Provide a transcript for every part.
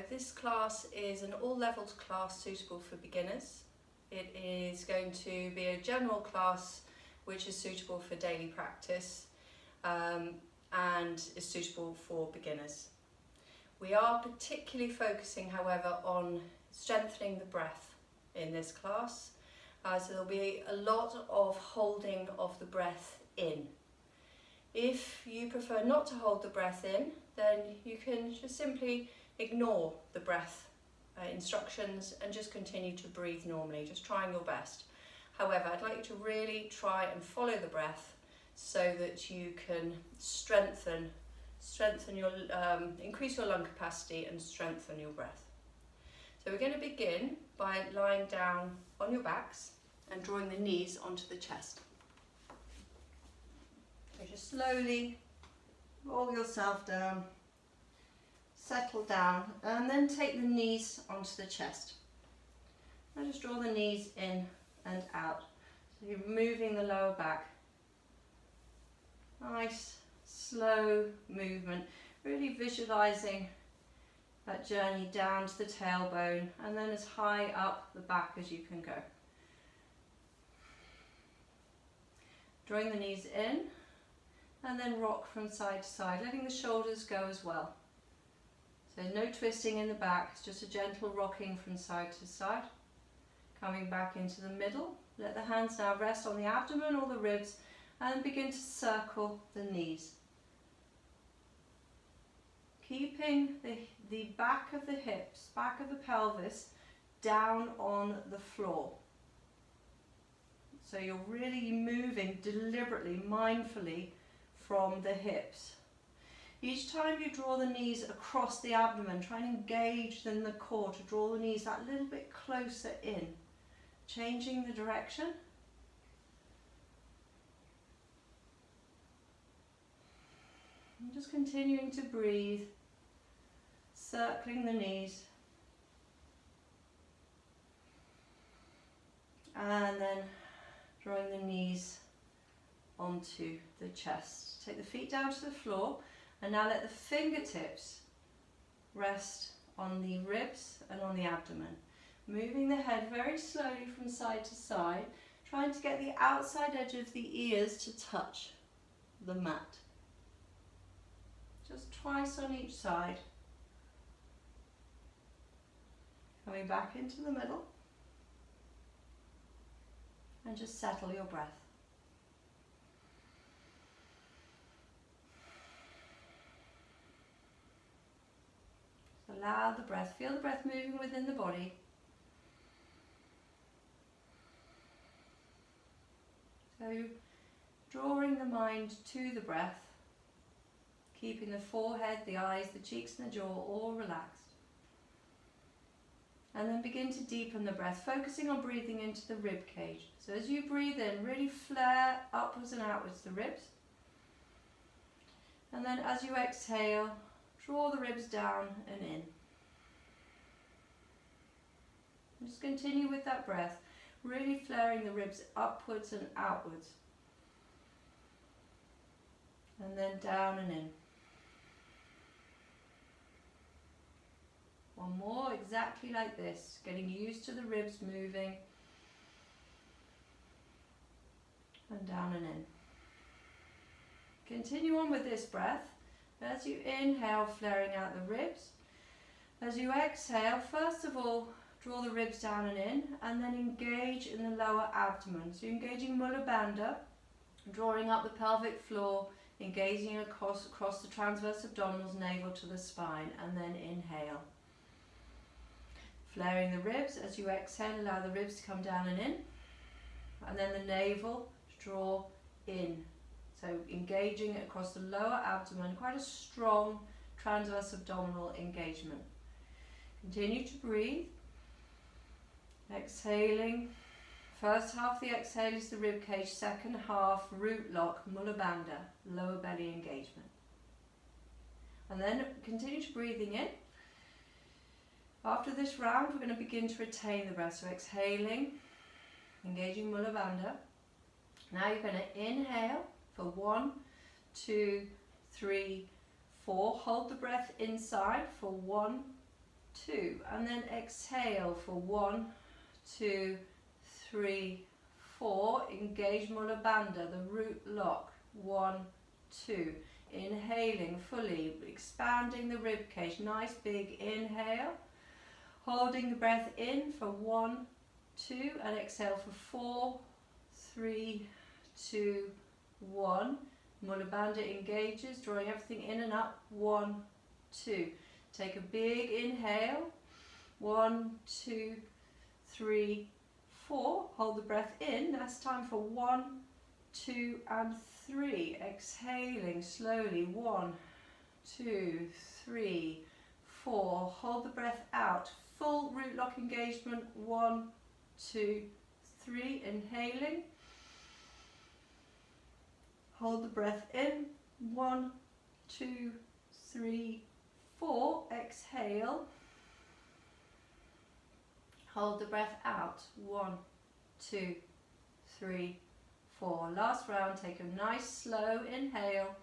this class is an all levels class suitable for beginners. It is going to be a general class which is suitable for daily practice and is suitable for beginners. We are particularly focusing, however, on strengthening the breath in this class. So there'll be a lot of holding of the breath in. If you prefer not to hold the breath in, then you can just simply ignore the breath instructions and just continue to breathe normally, just trying your best. However, I'd like you to really try and follow the breath so that you can strengthen your, increase your lung capacity and strengthen your breath. So we're going to begin by lying down on your backs and drawing the knees onto the chest. So just slowly roll yourself down, settle down, and then take the knees onto the chest. Now just draw the knees in and out. So you're moving the lower back. Nice, slow movement, really visualizing that journey down to the tailbone and then as high up the back as you can go. Drawing the knees in and then rock from side to side, letting the shoulders go as well. So no twisting in the back, it's just a gentle rocking from side to side. Coming back into the middle, let the hands now rest on the abdomen or the ribs and begin to circle the knees. Keeping the back of the hips, back of the pelvis down on the floor. So you're really moving deliberately, mindfully from the hips. Each time you draw the knees across the abdomen, try and engage in the core to draw the knees that little bit closer in, changing the direction. And just continuing to breathe, circling the knees. And then drawing the knees onto the chest. Take the feet down to the floor and now let the fingertips rest on the ribs and on the abdomen. Moving the head very slowly from side to side, trying to get the outside edge of the ears to touch the mat. Just twice on each side. Coming back into the middle. And just settle your breath. Allow the breath, feel the breath moving within the body. So drawing the mind to the breath, keeping the forehead, the eyes, the cheeks and the jaw all relaxed. And then begin to deepen the breath, focusing on breathing into the rib cage. So as you breathe in, really flare upwards and outwards the ribs. And then as you exhale, draw the ribs down and in. And just continue with that breath, really flaring the ribs upwards and outwards. And then down and in. One more, exactly like this, getting used to the ribs moving. And down and in. Continue on with this breath. As you inhale, flaring out the ribs. As you exhale, first of all, draw the ribs down and in, and then engage in the lower abdomen. So you're engaging Mula Bandha, drawing up the pelvic floor, engaging across the transverse abdominals, navel to the spine, and then inhale. Flaring the ribs. As you exhale, allow the ribs to come down and in, and then the navel draw in. So engaging across the lower abdomen, quite a strong transverse abdominal engagement. Continue to breathe. Exhaling. First half of the exhale is the rib cage, second half root lock, Mula Bandha, lower belly engagement. And then continue to breathing in. After this round, we're going to begin to retain the breath. So exhaling, engaging Mula Bandha. Now you're going to inhale for 1, 2, 3, 4. Hold the breath inside for 1, 2, and then exhale for 1, 2, 3, 4. Engage Mula Bandha, the root lock. 1, 2. Inhaling fully, expanding the rib cage. Nice big inhale. Holding the breath in for 1, 2, and exhale for 4, 3, 2, 1. Mula Bandha engages, drawing everything in and up. 1, 2. Take a big inhale. 1, 2, 3, 4. Hold the breath in. That's time for 1, 2, and 3. Exhaling slowly. 1, 2, 3, 4. Hold the breath out. Full root lock engagement. 1, 2, 3. Inhaling. Hold the breath in. 1, 2, 3, 4. Exhale. Hold the breath out. 1, 2, 3, 4. Last round. Take a nice slow inhale.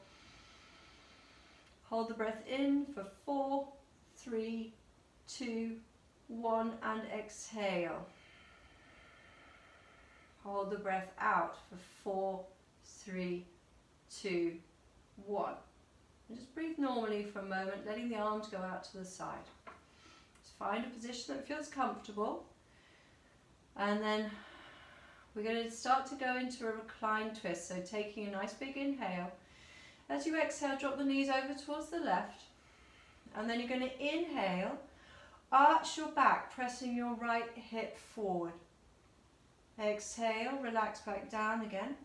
Hold the breath in for 4, 3, 2, 1, and exhale. Hold the breath out for 4, 3, 2, 1. And just breathe normally for a moment, letting the arms go out to the side. Just find a position that feels comfortable. And then we're going to start to go into a reclined twist. So taking a nice big inhale. As you exhale, drop the knees over towards the left. And then you're going to inhale, arch your back, pressing your right hip forward. Exhale, relax back down again.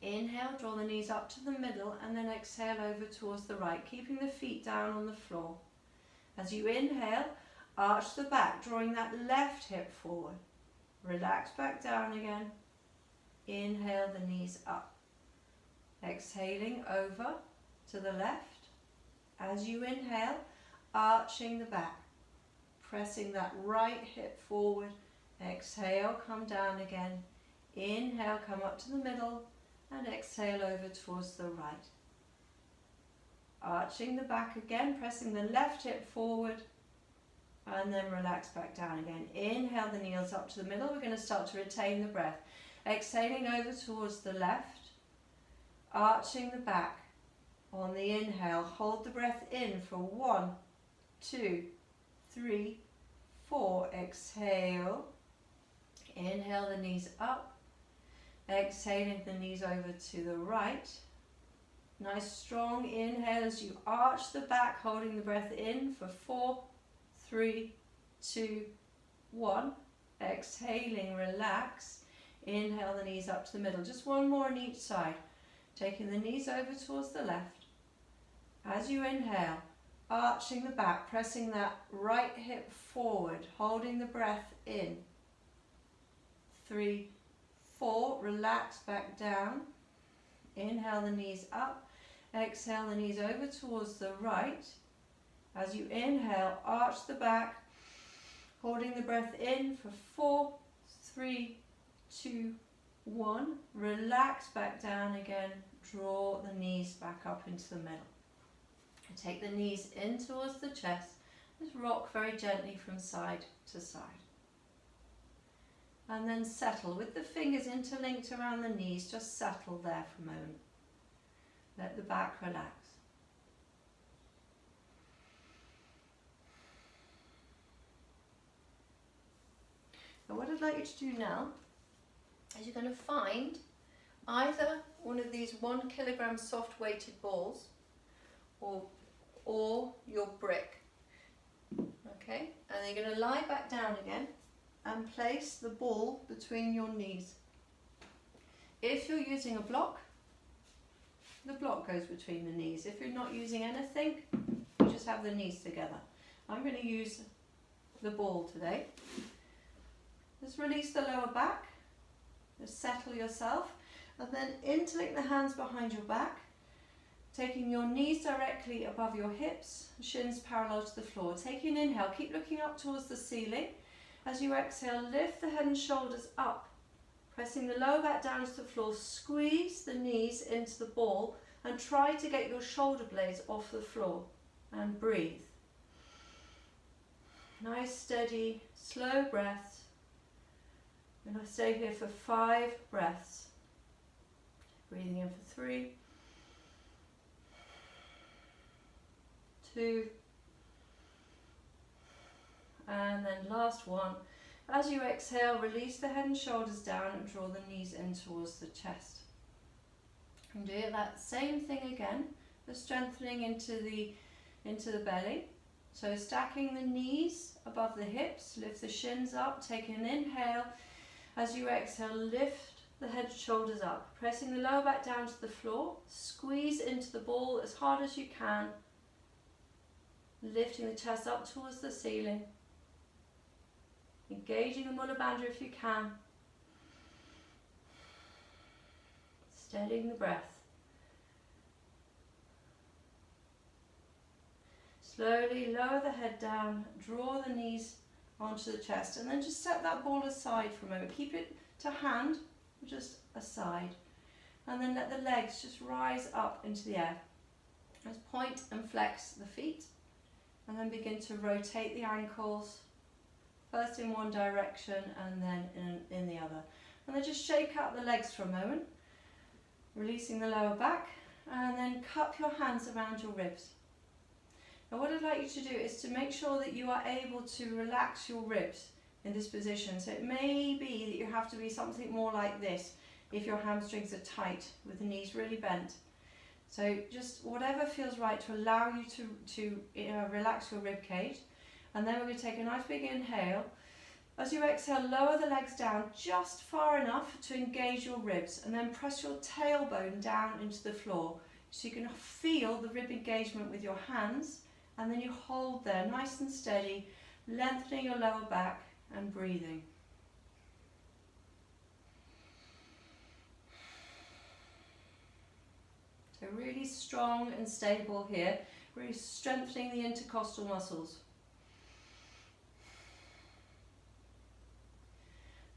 Inhale, draw the knees up to the middle, and then exhale over towards the right, keeping the feet down on the floor. As you inhale, arch the back, drawing that left hip forward. Relax back down again. Inhale, the knees up. Exhaling over to the left. As you inhale, arching the back, pressing that right hip forward. Exhale, come down again. Inhale, come up to the middle, and exhale over towards the right. Arching the back again, pressing the left hip forward, and then relax back down again. Inhale, the knees up to the middle. We're going to start to retain the breath. Exhaling over towards the left, arching the back. On the inhale, hold the breath in for 1, 2, 3, 4. Exhale. Inhale, the knees up. Exhaling, the knees over to the right. Nice strong inhale as you arch the back, holding the breath in for 4, 3, 2, 1. Exhaling, relax. Inhale, the knees up to the middle. Just one more on each side. Taking the knees over towards the left. As you inhale, arching the back, pressing that right hip forward, holding the breath in. 3, 4, relax back down. Inhale, the knees up. Exhale, the knees over towards the right. As you inhale, arch the back, holding the breath in for 4, 3, 2, 1. Relax back down again. Draw the knees back up into the middle. And take the knees in towards the chest. Just rock very gently from side to side. And then settle with the fingers interlinked around the knees. Just settle there for a moment. Let the back relax. And what I'd like you to do now is you're going to find either one of these 1 kilogram soft weighted balls or your brick. Okay, and then you're going to lie back down again and place the ball between your knees. If you're using a block, the block goes between the knees. If you're not using anything, you just have the knees together. I'm going to use the ball today. Just release the lower back, just settle yourself, and then interlink the hands behind your back, taking your knees directly above your hips, shins parallel to the floor. Taking an inhale, keep looking up towards the ceiling. As you exhale, lift the head and shoulders up, pressing the lower back down to the floor. Squeeze the knees into the ball and try to get your shoulder blades off the floor, and breathe. nice, steady, slow breaths. And I stay here for 5 breaths. Breathing in for 3, 2, and then last one. As you exhale, release the head and shoulders down and draw the knees in towards the chest. And do that same thing again, the strengthening into the belly. So stacking the knees above the hips, lift the shins up, take an inhale. As you exhale, lift the head and shoulders up, pressing the lower back down to the floor, squeeze into the ball as hard as you can, lifting the chest up towards the ceiling, engaging the Mula Bandha if you can, steadying the breath. Slowly lower the head down, draw the knees onto the chest, and then just set that ball aside for a moment. Keep it to hand, just aside, and then let the legs just rise up into the air. Just point and flex the feet, and then begin to rotate the ankles, first in one direction and then in the other. And then just shake out the legs for a moment, releasing the lower back, and then cup your hands around your ribs. Now what I'd like you to do is to make sure that you are able to relax your ribs in this position. So it may be that you have to be something more like this if your hamstrings are tight with the knees really bent. So just whatever feels right to allow you to relax your rib cage. And then we're going to take a nice big inhale. As you exhale, lower the legs down just far enough to engage your ribs, and then press your tailbone down into the floor so you can feel the rib engagement with your hands, and then you hold there nice and steady, lengthening your lower back and breathing. So really strong and stable here, really strengthening the intercostal muscles.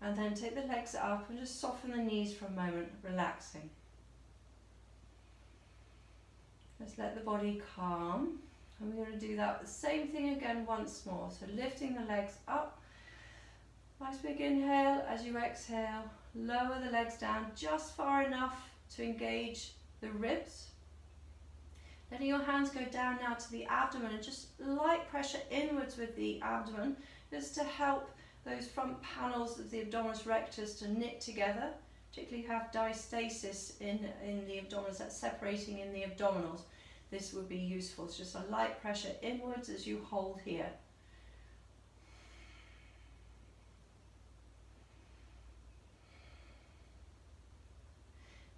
And then take the legs up and just soften the knees for a moment, relaxing. Just let the body calm. And we're going to do that, the same thing again once more. So lifting the legs up. Nice big inhale. As you exhale, lower the legs down just far enough to engage the ribs. Letting your hands go down now to the abdomen, and just light pressure inwards with the abdomen, just to help those front panels of the abdominis rectus to knit together, particularly if you have diastasis in the abdominals, that's separating in the abdominals. This would be useful. It's just a light pressure inwards as you hold here.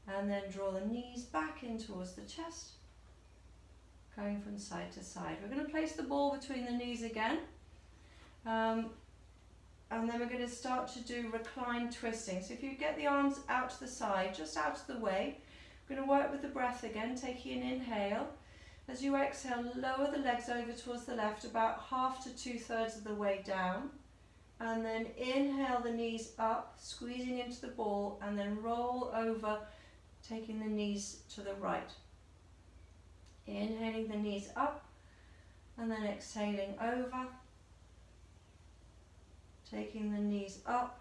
And then draw the knees back in towards the chest, going from side to side. We're going to place the ball between the knees again. And then we're going to start to do recline twisting. So if you get the arms out to the side, just out of the way, we're going to work with the breath again, taking an inhale. As you exhale, lower the legs over towards the left, about half to 2/3 of the way down. And then inhale the knees up, squeezing into the ball, and then roll over, taking the knees to the right. Inhaling the knees up, and then exhaling over. Taking the knees up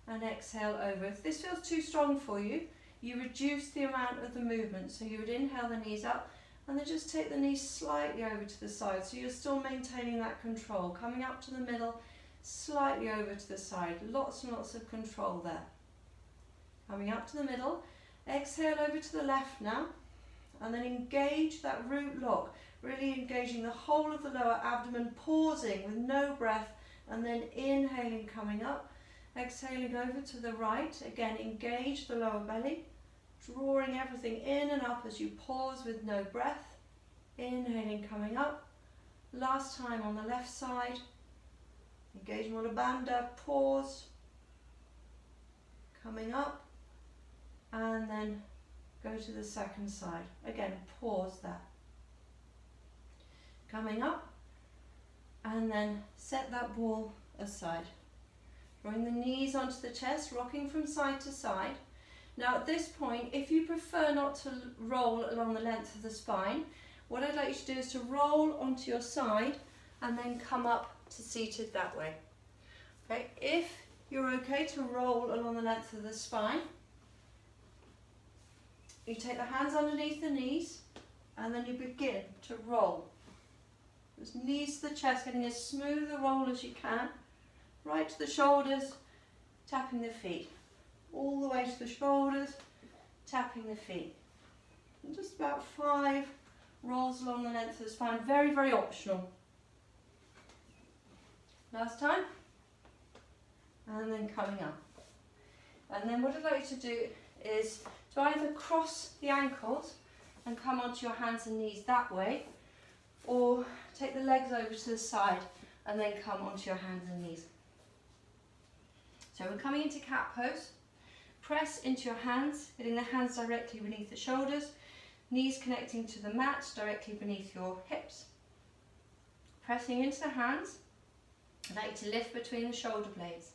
and exhale over. If this feels too strong for you, you reduce the amount of the movement. So you would inhale the knees up and then just take the knees slightly over to the side. So you're still maintaining that control. Coming up to the middle, slightly over to the side. Lots and lots of control there. Coming up to the middle, exhale over to the left now. And then engage that root lock, really engaging the whole of the lower abdomen, pausing with no breath. And then inhaling, coming up, exhaling over to the right. Again, engage the lower belly, drawing everything in and up as you pause with no breath. Inhaling, coming up. Last time on the left side. Engage Mula Bandha, pause. Coming up. And then go to the second side. Again, pause that. Coming up. And then set that ball aside. Drawing the knees onto the chest, rocking from side to side. Now at this point, if you prefer not to roll along the length of the spine, what I'd like you to do is to roll onto your side and then come up to seated that way. Okay, if you're okay to roll along the length of the spine, you take the hands underneath the knees and then you begin to roll. Just knees to the chest, getting as smooth a roll as you can, right to the shoulders, tapping the feet, all the way to the shoulders, tapping the feet. And just about 5 rolls along the length of the spine, very, very optional. Last time, and then coming up. And then what I'd like you to do is to either cross the ankles and come onto your hands and knees that way, or take the legs over to the side and then come onto your hands and knees. So we're coming into cat pose. Press into your hands, getting the hands directly beneath the shoulders, knees connecting to the mat directly beneath your hips. Pressing into the hands, I'd like you to lift between the shoulder blades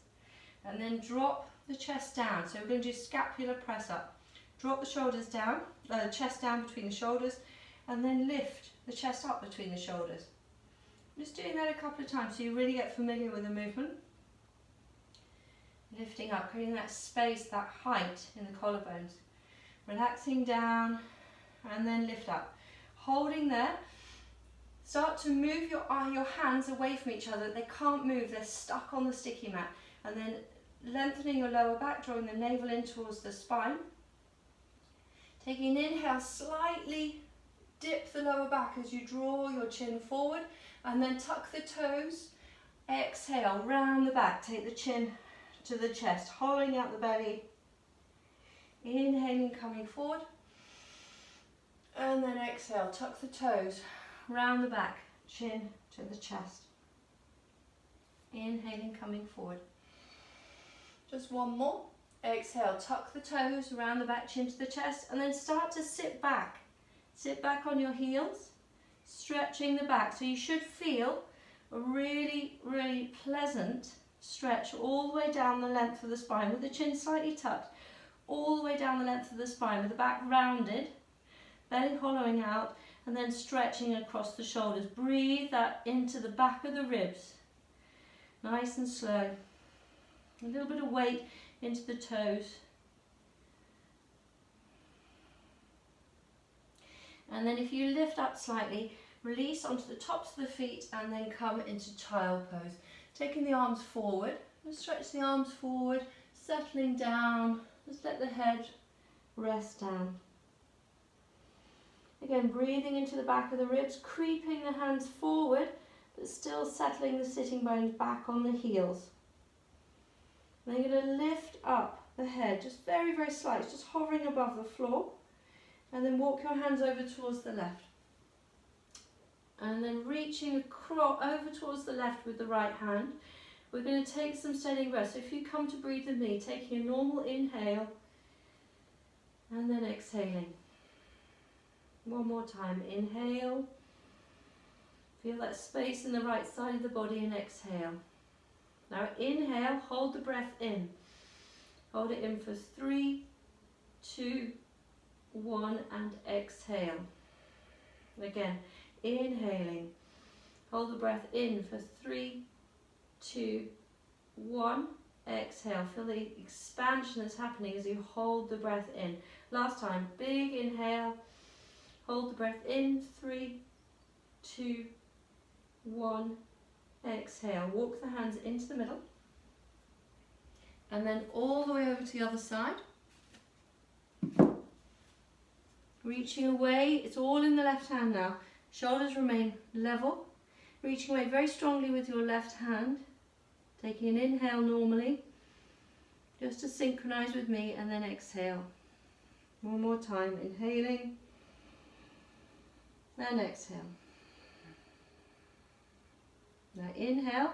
and then drop the chest down. So we're going to do scapular press up. Drop the shoulders down, chest down between the shoulders, and then lift the chest up between the shoulders. Just doing that a couple of times so you really get familiar with the movement. Lifting up, creating that space, that height in the collarbones. Relaxing down and then lift up. Holding there, start to move your hands away from each other. They can't move, they're stuck on the sticky mat. And then lengthening your lower back, drawing the navel in towards the spine. Taking an inhale, slightly dip the lower back as you draw your chin forward and then tuck the toes. Exhale, round the back, take the chin to the chest, hollowing out the belly. Inhaling, coming forward. And then exhale, tuck the toes, round the back, chin to the chest. Inhaling, coming forward. Just one more. Exhale, tuck the toes, round the back, chin to the chest, and then start to sit back. Sit back on your heels, stretching the back. So you should feel a really, really pleasant stretch all the way down the length of the spine with the chin slightly tucked, all the way down the length of the spine with the back rounded, belly hollowing out, and then stretching across the shoulders. Breathe that into the back of the ribs. Nice and slow. A little bit of weight into the toes. And then if you lift up slightly, release onto the tops of the feet and then come into child pose. Taking the arms forward, just stretch the arms forward, settling down, just let the head rest down. Again, breathing into the back of the ribs, creeping the hands forward, but still settling the sitting bones back on the heels. Then you're going to lift up the head, just very, very slightly, just hovering above the floor. And then walk your hands over towards the left. And then reaching across, over towards the left with the right hand. We're going to take some steady breaths. So if you come to breathe with me, taking a normal inhale and then exhaling. One more time, inhale. Feel that space in the right side of the body and exhale. Now inhale, hold the breath in. Hold it in for 3, 2, 1 and exhale. Again, inhaling. Hold the breath in for 3, 2, 1. Exhale. Feel the expansion that's happening as you hold the breath in. Last time, big inhale. Hold the breath in. 3, 2, 1. Exhale. Walk the hands into the middle. And then all the way over to the other side. Reaching away, it's all in the left hand now. Shoulders remain level. Reaching away very strongly with your left hand. Taking an inhale normally, just to synchronize with me, and then exhale. One more time, inhaling, and exhale. Now inhale,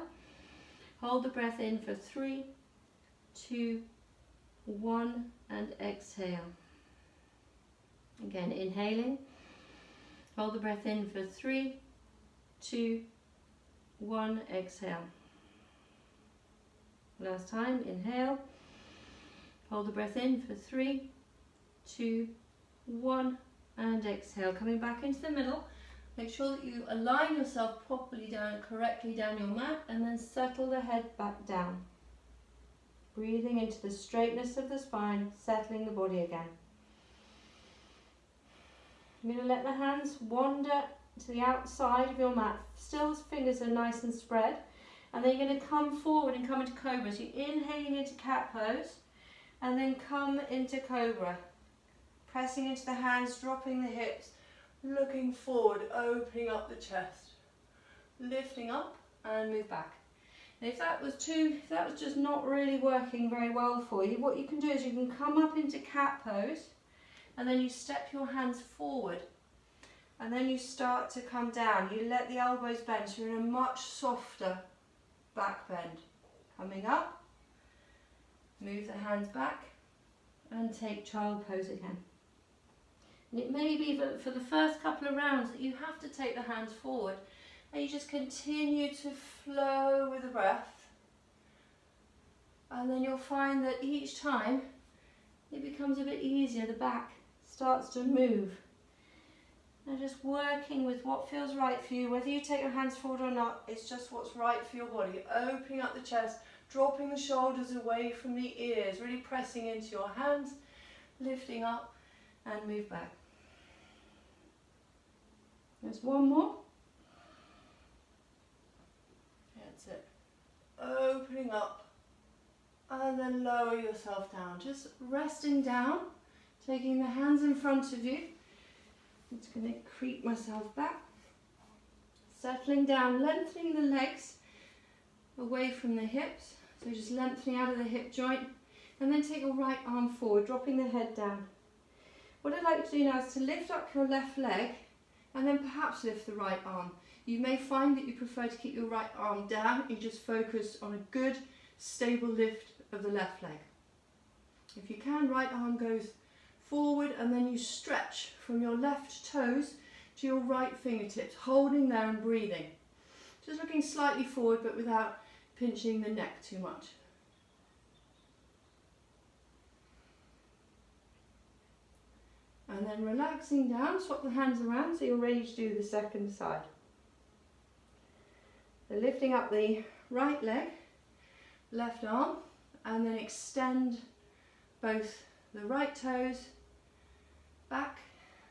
hold the breath in for 3, 2, 1, and exhale. Again, inhaling, hold the breath in for 3, 2, 1, exhale. Last time, inhale, hold the breath in for 3, 2, 1, and exhale. Coming back into the middle, Make sure that you align yourself properly down, correctly down your mat, and then settle the head back down. Breathing into the straightness of the spine, settling the body again. I'm going to let the hands wander to the outside of your mat. Still, fingers are nice and spread. And then you're going to come forward and come into cobra. So you're inhaling into cat pose, and then come into cobra. Pressing into the hands, dropping the hips, looking forward, opening up the chest, lifting up and move back. And if that was just not really working very well for you, what you can do is you can come up into cat pose, and then you step your hands forward, and then you start to come down. You let the elbows bend, so you're in a much softer back bend. Coming up, move the hands back, and take child pose again. And it may be that for the first couple of rounds that you have to take the hands forward, and you just continue to flow with the breath. And then you'll find that each time it becomes a bit easier. The back starts to move. And just working with what feels right for you, whether you take your hands forward or not, it's just what's right for your body. Opening up the chest, dropping the shoulders away from the ears, really pressing into your hands, lifting up and move back. There's one more. That's it. Opening up and then lower yourself down. Just resting down, taking the hands in front of you. I'm just going to creep myself back. Settling down, lengthening the legs away from the hips. So just lengthening out of the hip joint. And then take your right arm forward, dropping the head down. What I'd like to do now is to lift up your left leg and then perhaps lift the right arm. You may find that you prefer to keep your right arm down and just focus on a good, stable lift of the left leg. If you can, right arm goes forward, and then you stretch from your left toes to your right fingertips, holding there and breathing. Just looking slightly forward, but without pinching the neck too much. And then relaxing down, swap the hands around so you're ready to do the second side. So lifting up the right leg, left arm, and then extend both the right toes back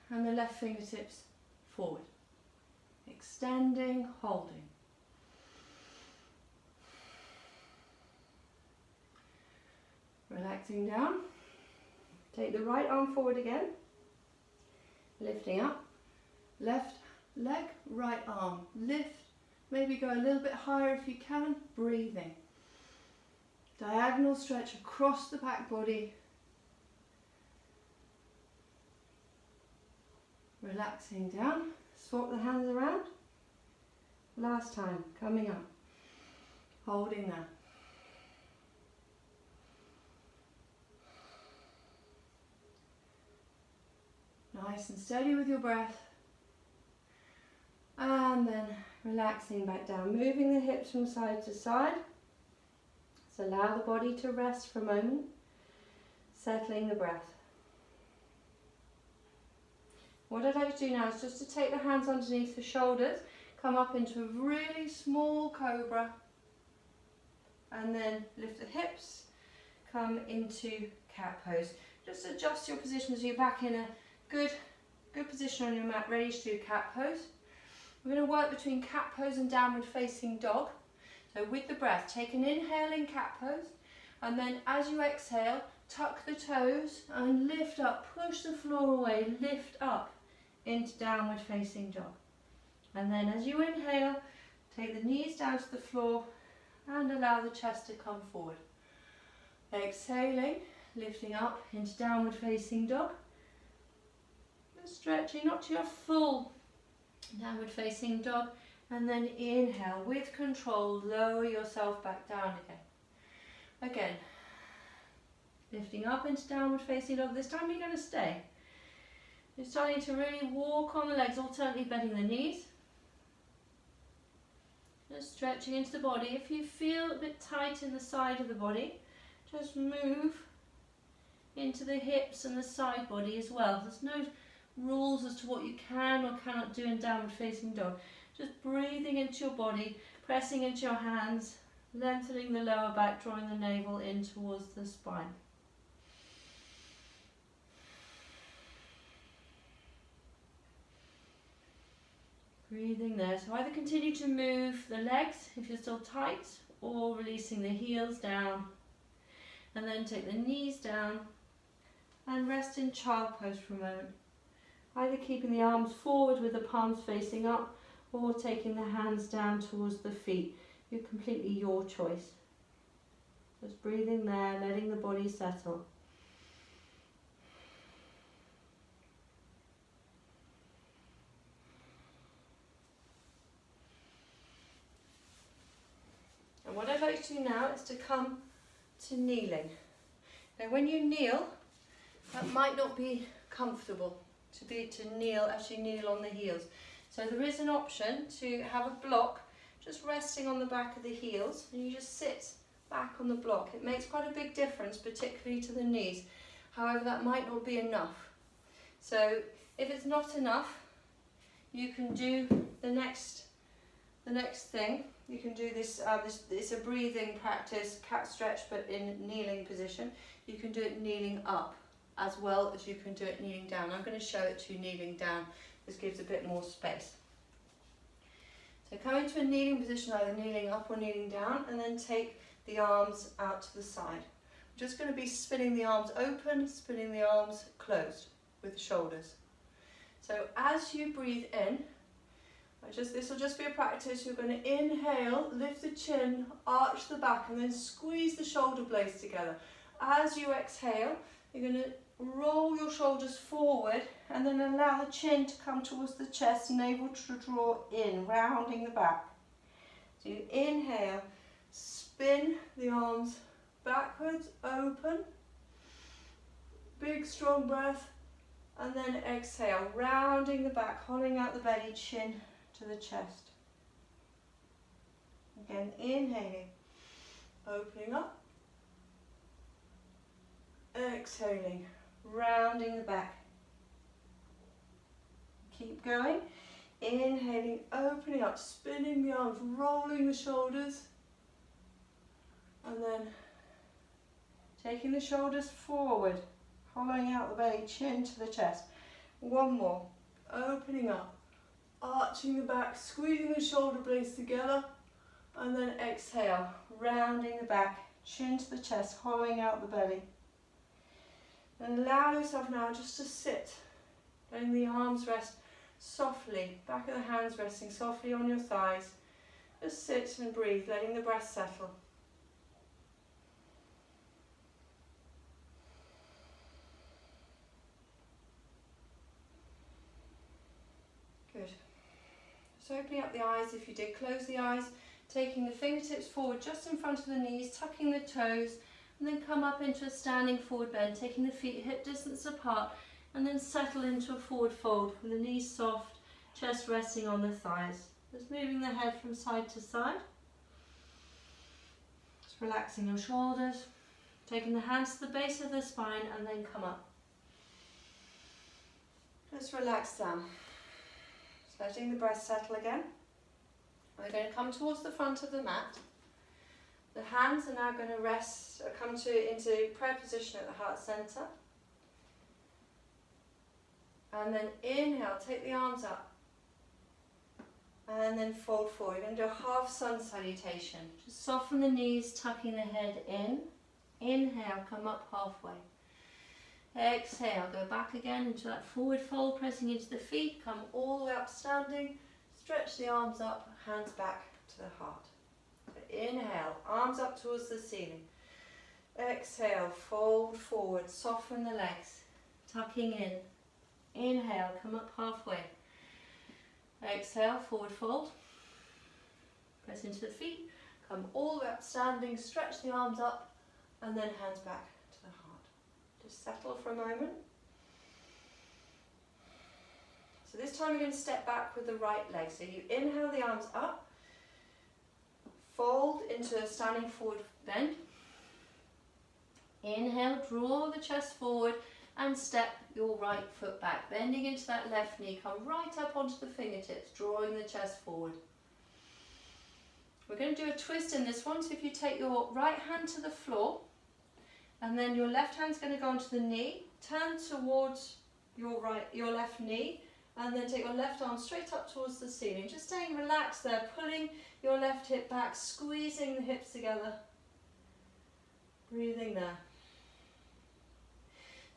and the left fingertips forward. Extending, holding. Relaxing down. Take the right arm forward again. Lifting up. Left leg, right arm. Lift. Maybe go a little bit higher if you can. Breathing. Diagonal stretch across the back body. Relaxing down. Swap the hands around. Last time. Coming up. Holding there. Nice and steady with your breath. And then relaxing back down. Moving the hips from side to side. So allow the body to rest for a moment. Settling the breath. What I'd like to do now is just to take the hands underneath the shoulders, come up into a really small cobra, and then lift the hips, come into cat pose. Just adjust your position so you're back in a good position on your mat, ready to do cat pose. We're going to work between cat pose and downward facing dog. So with the breath, take an inhale in cat pose, and then as you exhale, tuck the toes and lift up, push the floor away, lift up into downward facing dog. And then as you inhale, take the knees down to the floor and allow the chest to come forward. Exhaling, lifting up into downward facing dog. Just stretching, not to your full downward facing dog. And then inhale, with control, lower yourself back down again. Again, lifting up into downward facing dog. This time you're going to stay. You're starting to really walk on the legs, alternately bending the knees. Just stretching into the body. If you feel a bit tight in the side of the body, just move into the hips and the side body as well. There's no rules as to what you can or cannot do in downward facing dog. Just breathing into your body, pressing into your hands, lengthening the lower back, drawing the navel in towards the spine. Breathing there. So either continue to move the legs if you're still tight, or releasing the heels down, and then take the knees down and rest in child pose for a moment. Either keeping the arms forward with the palms facing up, or taking the hands down towards the feet. You're completely your choice. Just breathing there, letting the body settle. And what I'd like to do now is to come to kneeling. Now when you kneel, that might not be comfortable to kneel, actually kneel on the heels. So there is an option to have a block just resting on the back of the heels, and you just sit back on the block. It makes quite a big difference, particularly to the knees. However, that might not be enough. So if it's not enough, you can do the next thing. You can do this, it's a breathing practice, cat stretch, but in kneeling position. You can do it kneeling up as well as you can do it kneeling down. I'm going to show it to you kneeling down. This gives a bit more space. So come into a kneeling position, either kneeling up or kneeling down, and then take the arms out to the side. We're just going to be spinning the arms open, spinning the arms closed with the shoulders. So as you breathe in, this will just be a practice. You're going to inhale, lift the chin, arch the back, and then squeeze the shoulder blades together. As you exhale, you're going to roll your shoulders forward and then allow the chin to come towards the chest, navel to draw in, rounding the back. So you inhale, spin the arms backwards, open, big strong breath, and then exhale, rounding the back, hollowing out the belly, chin to the chest. Again, inhaling, opening up, exhaling, rounding the back. Keep going. Inhaling, opening up, spinning the arms, rolling the shoulders, and then taking the shoulders forward, hollowing out the belly, chin to the chest. One more. Opening up, arching the back, squeezing the shoulder blades together, and then exhale, rounding the back, chin to the chest, hollowing out the belly. And allow yourself now just to sit, letting the arms rest softly, back of the hands resting softly on your thighs. Just sit and breathe, letting the breath settle. Good. Just opening up the eyes if you did close the eyes, taking the fingertips forward just in front of the knees, tucking the toes, and then come up into a standing forward bend, taking the feet hip distance apart, and then settle into a forward fold with the knees soft, chest resting on the thighs. Just moving the head from side to side. Just relaxing your shoulders, taking the hands to the base of the spine, and then come up. Just relax down. Just letting the breath settle again. We're going to come towards the front of the mat. The hands are now going to rest, come into prayer position at the heart center. And then inhale, take the arms up. And then fold forward. You're going to do a half sun salutation. Just soften the knees, tucking the head in. Inhale, come up halfway. Exhale, go back again into that forward fold, pressing into the feet. Come all the way up standing. Stretch the arms up, hands back to the heart. Inhale, arms up towards the ceiling. Exhale, fold forward, soften the legs, tucking in. Inhale, come up halfway. Exhale, forward fold. Press into the feet, come all the way up standing, stretch the arms up, and then hands back to the heart. Just settle for a moment. So this time we're going to step back with the right leg. So you inhale the arms up, fold into a standing forward bend. Inhale, draw the chest forward and step your right foot back, bending into that left knee, come right up onto the fingertips, drawing the chest forward. We're going to do a twist in this one, so if you take your right hand to the floor, and then your left hand's going to go onto the knee, turn towards your left knee, and then take your left arm straight up towards the ceiling, just staying relaxed there, pulling your left hip back, squeezing the hips together, breathing there.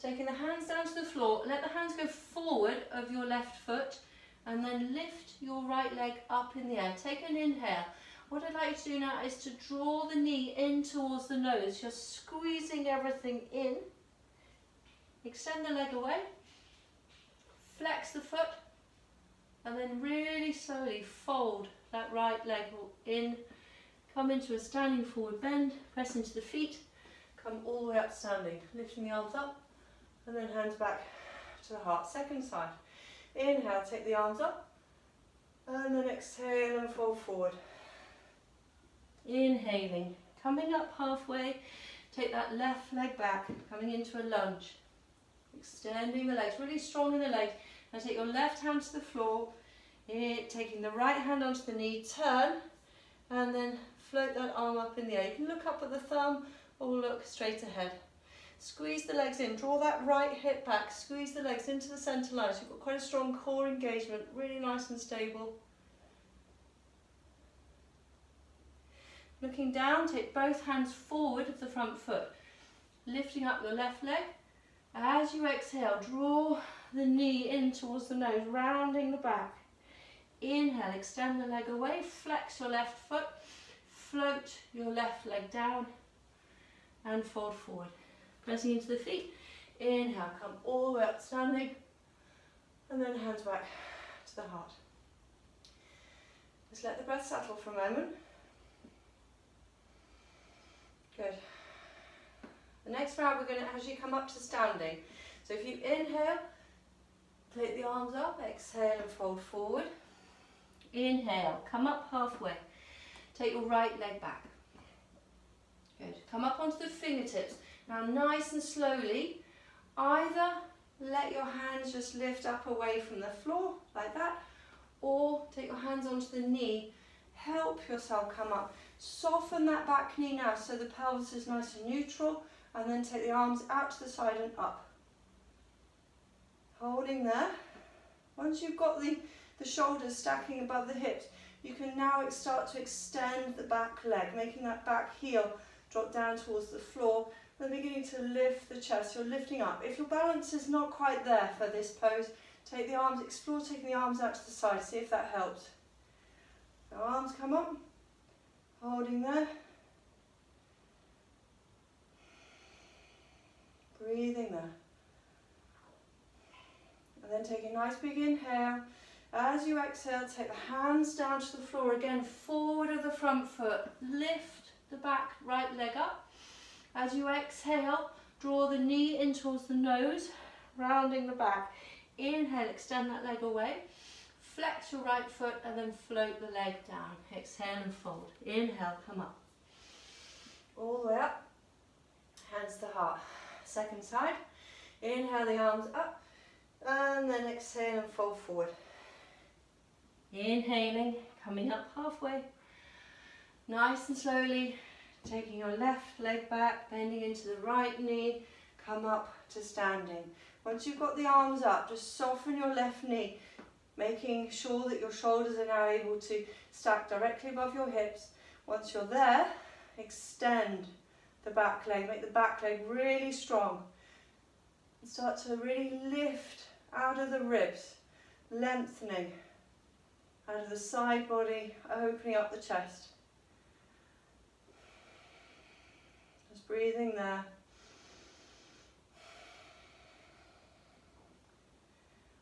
Taking the hands down to the floor, let the hands go forward of your left foot and then lift your right leg up in the air. Take an inhale. What I'd like you to do now is to draw the knee in towards the nose. You're squeezing everything in. Extend the leg away. Flex the foot. And then really slowly fold that right leg in. Come into a standing forward bend. Press into the feet. Come all the way up standing. Lifting the arms up. And then hands back to the heart. Second side. Inhale, take the arms up. And then exhale and fold forward. Inhaling, coming up halfway. Take that left leg back, coming into a lunge. Extending the legs, really strong in the legs. And take your left hand to the floor. Taking the right hand onto the knee, turn. And then float that arm up in the air. You can look up at the thumb or look straight ahead. Squeeze the legs in, draw that right hip back, squeeze the legs into the centre line. So you've got quite a strong core engagement, really nice and stable. Looking down, take both hands forward of the front foot, lifting up your left leg. As you exhale, draw the knee in towards the nose, rounding the back. Inhale, extend the leg away, flex your left foot, float your left leg down and fold forward. Pressing into the feet. Inhale, come all the way up standing. And then hands back to the heart. Just let the breath settle for a moment. Good. The next round we're going to actually come up to standing. So if you inhale, take the arms up, exhale and fold forward. Inhale, come up halfway. Take your right leg back. Good. Come up onto the fingertips. Now nice and slowly, either let your hands just lift up away from the floor, like that, or take your hands onto the knee, help yourself come up. Soften that back knee now so the pelvis is nice and neutral, and then take the arms out to the side and up. Holding there. Once you've got the shoulders stacking above the hips, you can now start to extend the back leg, making that back heel drop down towards the floor. Then beginning to lift the chest, you're lifting up. If your balance is not quite there for this pose, take the arms, explore taking the arms out to the side, see if that helps. So arms come up, holding there. Breathing there. And then take a nice big inhale. As you exhale, take the hands down to the floor again, forward of the front foot. Lift the back right leg up. As you exhale, draw the knee in towards the nose, rounding the back. Inhale, extend that leg away. Flex your right foot and then float the leg down. Exhale and fold. Inhale, come up. All the way up. Hands to heart. Second side. Inhale the arms up. And then exhale and fold forward. Inhaling, coming up halfway. Nice and slowly. Taking your left leg back, bending into the right knee, come up to standing. Once you've got the arms up, just soften your left knee, making sure that your shoulders are now able to stack directly above your hips. Once you're there, extend the back leg, make the back leg really strong. And start to really lift out of the ribs, lengthening out of the side body, opening up the chest. Breathing there.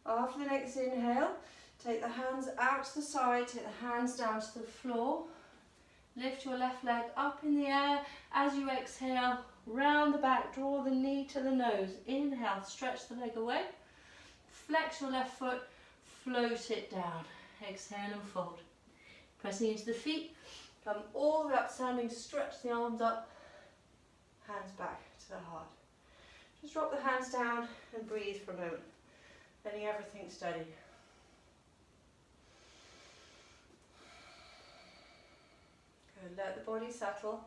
After the next inhale, take the hands out to the side, take the hands down to the floor. Lift your left leg up in the air. As you exhale, round the back, draw the knee to the nose. Inhale, stretch the leg away. Flex your left foot, float it down. Exhale and fold. Pressing into the feet, come all the way up standing, stretch the arms up. Hands back to the heart. Just drop the hands down and breathe for a moment, letting everything steady. Good, let the body settle.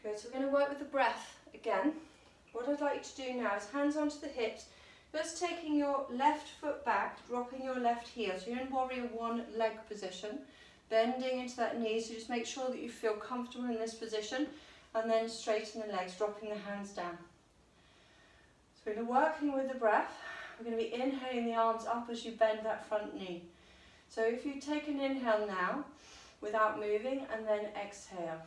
Good, so we're going to work with the breath again. What I'd like you to do now is hands onto the hips, first taking your left foot back, dropping your left heel. So you're in warrior one leg position, bending into that knee, so just make sure that you feel comfortable in this position, and then straighten the legs, dropping the hands down. So we're going to be working with the breath. We're going to be inhaling the arms up as you bend that front knee. So if you take an inhale now, without moving, and then exhale,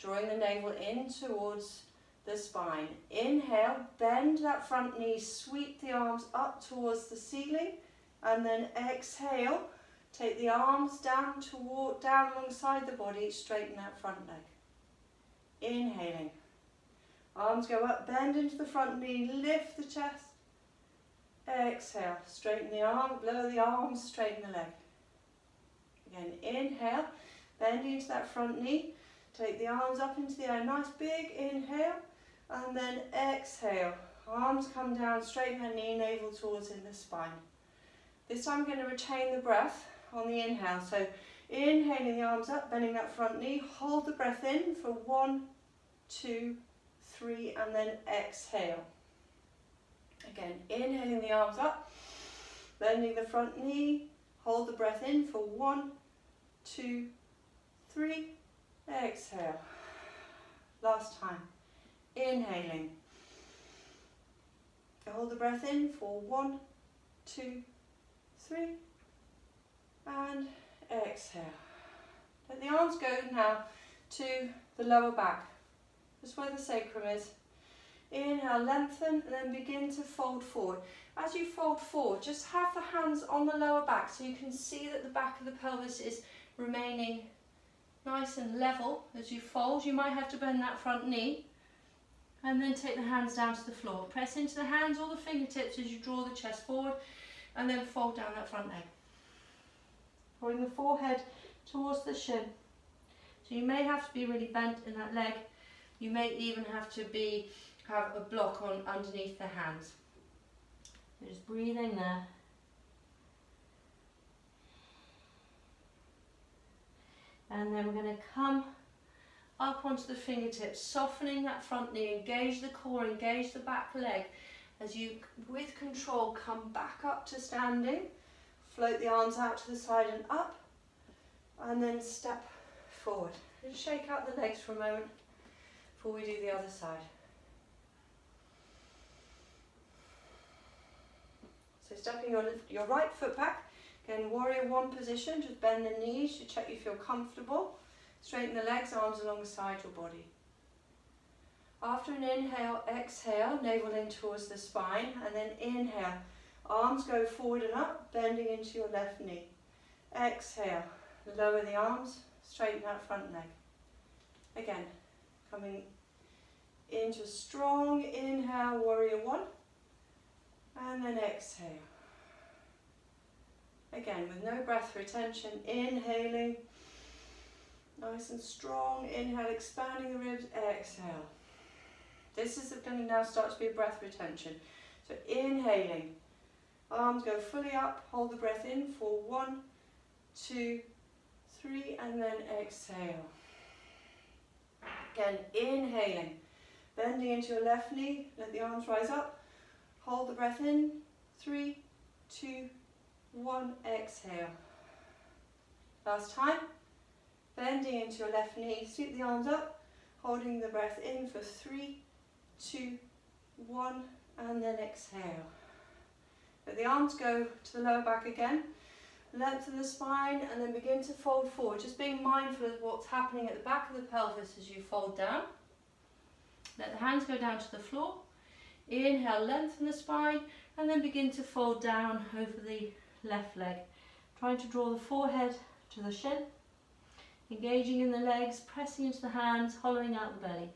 drawing the navel in towards the spine. Inhale, bend that front knee, sweep the arms up towards the ceiling, and then exhale, take the arms down alongside the body, straighten that front leg. Inhaling, arms go up, bend into the front knee, lift the chest. Exhale, straighten the arm, lower the arms, straighten the leg. Again, inhale, bending into that front knee, take the arms up into the air, nice big inhale, and then exhale, arms come down, straighten the knee, navel towards in the spine. This time I'm going to retain the breath on the inhale, so inhaling the arms up, bending that front knee, hold the breath in for 1, 2, 3, and then exhale. Again, inhaling the arms up, bending the front knee, hold the breath in for 1, 2, 3, exhale. Last time. Inhaling. Hold the breath in for 1, 2, 3, and exhale. Let the arms go now to the lower back, just where the sacrum is. Inhale, lengthen, and then begin to fold forward. As you fold forward, just have the hands on the lower back so you can see that the back of the pelvis is remaining nice and level. As you fold, you might have to bend that front knee, and then take the hands down to the floor. Press into the hands or the fingertips as you draw the chest forward, and then fold down that front leg. Pulling the forehead towards the shin. So you may have to be really bent in that leg. You may even have to have a block on underneath the hands. So just breathing there. And then we're going to come up onto the fingertips, softening that front knee, engage the core, engage the back leg. As you, with control, come back up to standing, float the arms out to the side and up, and then step forward. And shake out the legs for a moment before we do the other side. So stepping your right foot back, again warrior one position, just bend the knees to check you feel comfortable. Straighten the legs, arms alongside your body. After an inhale, exhale, navel in towards the spine, and then inhale, arms go forward and up, bending into your left knee. Exhale, lower the arms, straighten that front leg. Again, coming into a strong inhale, warrior one, and then exhale. Again, with no breath retention, inhaling, nice and strong, inhale, expanding the ribs, exhale. This is going to now start to be a breath retention. So inhaling, arms go fully up, hold the breath in for 1, 2, 3, and then exhale. Again, inhaling, bending into your left knee, let the arms rise up, hold the breath in, 3, 2, 1, exhale. Last time, bending into your left knee, sweep the arms up, holding the breath in for 3, 2, 1, and then exhale. Let the arms go to the lower back again, lengthen the spine, and then begin to fold forward, just being mindful of what's happening at the back of the pelvis as you fold down. Let the hands go down to the floor. Inhale, lengthen the spine, and then begin to fold down over the left leg, trying to draw the forehead to the shin, engaging in the legs, pressing into the hands, hollowing out the belly.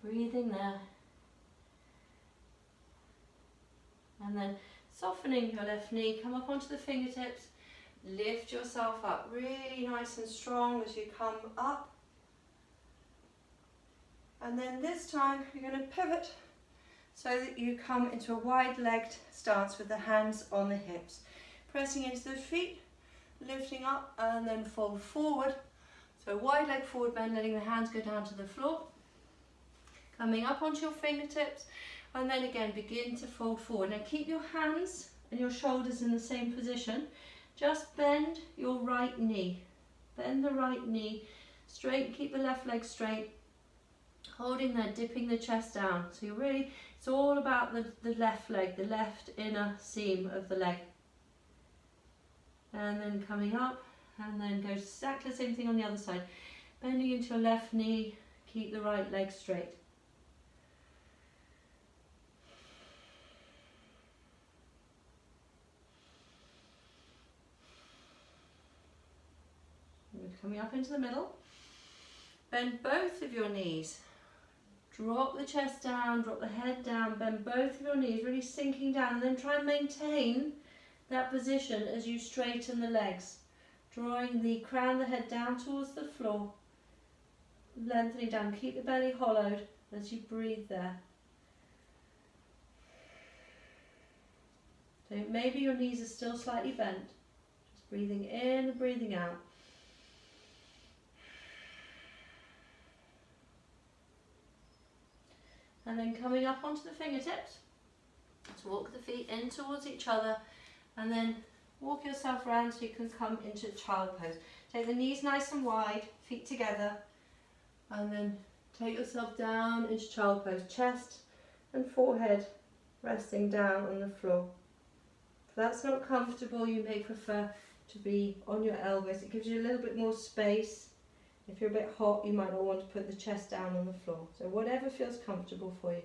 Breathing there. And then Softening your left knee, come up onto the fingertips, lift yourself up really nice and strong as you come up. And then this time you're going to pivot so that you come into a wide-legged stance with the hands on the hips. Pressing into the feet, lifting up and then fold forward. So wide leg forward bend, letting the hands go down to the floor. Coming up onto your fingertips and then again begin to fold forward. Now keep your hands and your shoulders in the same position. Just bend your right knee. Bend the right knee straight, keep the left leg straight. Holding there, dipping the chest down. So you're really, it's all about the left leg, the left inner seam of the leg. And then coming up and then go exactly the same thing on the other side. Bending into your left knee, keep the right leg straight. Coming up into the middle. Bend both of your knees. Drop the chest down, drop the head down, bend both of your knees, really sinking down, and then try and maintain that position as you straighten the legs. Drawing the crown of the head down towards the floor, lengthening down. Keep the belly hollowed as you breathe there. So maybe your knees are still slightly bent. Just breathing in and breathing out. And then coming up onto the fingertips. So walk the feet in towards each other and then walk yourself around so you can come into child pose. Take the knees nice and wide, feet together, and then take yourself down into child pose. Chest and forehead resting down on the floor. If that's not comfortable, you may prefer to be on your elbows. It gives you a little bit more space. If you're a bit hot, you might not want to put the chest down on the floor. So whatever feels comfortable for you.